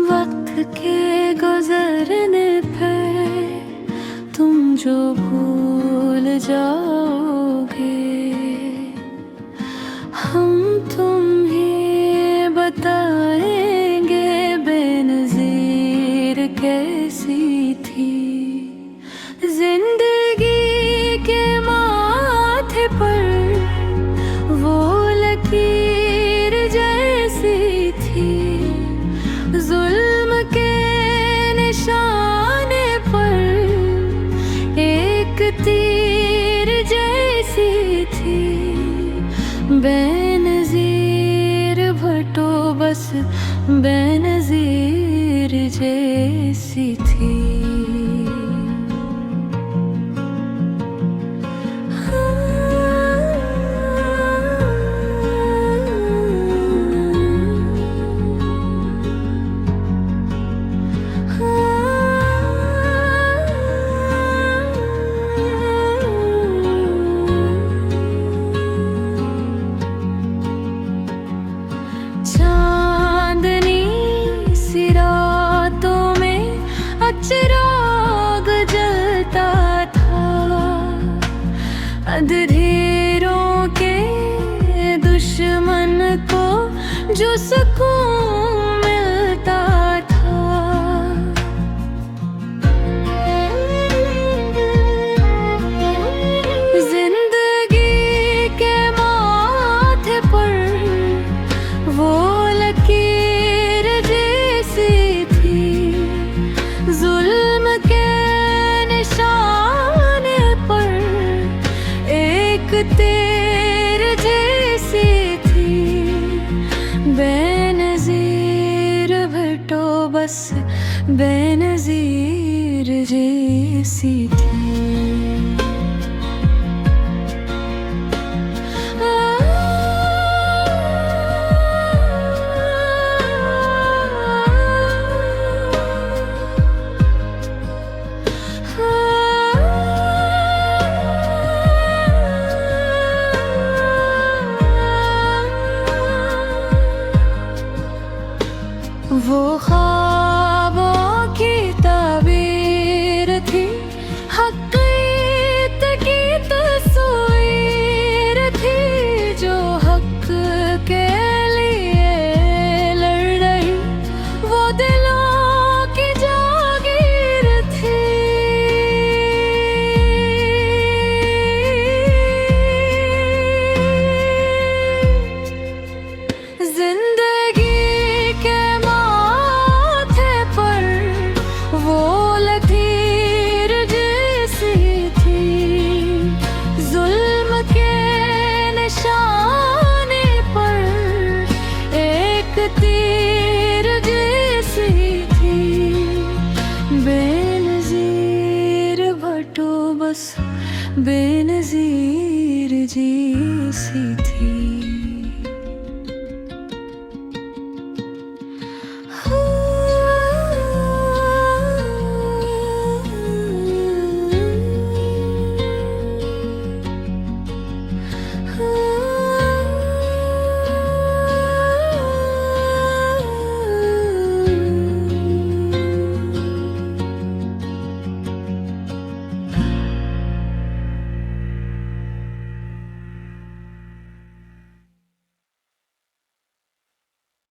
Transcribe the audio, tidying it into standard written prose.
वक्त के गुजरने पे तुम जो भूल जाओगे, हम तुम्हें बताएंगे बेनज़ीर कैसी थी जिंदगी के माथे पर वो लकीर जैसी थी, जुल्म के निशाने पर एक तीर जैसी थी। बेनज़ीर भटो बस बेनज़ीर जैसी थी। चांदनी सी रातों में चिराग जलता था, अंधेरों के दुश्मन को जो सुकून मिलता था। जिंदगी के माथे पर वो लकीर जैसी थी, जुल्म के निशाने पर एक तीर जैसी थी। बेनज़ीर भटो बस बेनज़ीर जैसी थी। वो ख्वाबों की ताबीर थी, हक़ीक़त की तस्वीर थी, जो हक़ के लिए लड़ रही वो दिलों की जागीर थी। जिंदगी के माथे पर वो लकीर जैसी थी, जुल्म के निशाने पर एक तीर जैसी थी। बेनज़ीर भटो बस बेनज़ीर जैसी थी।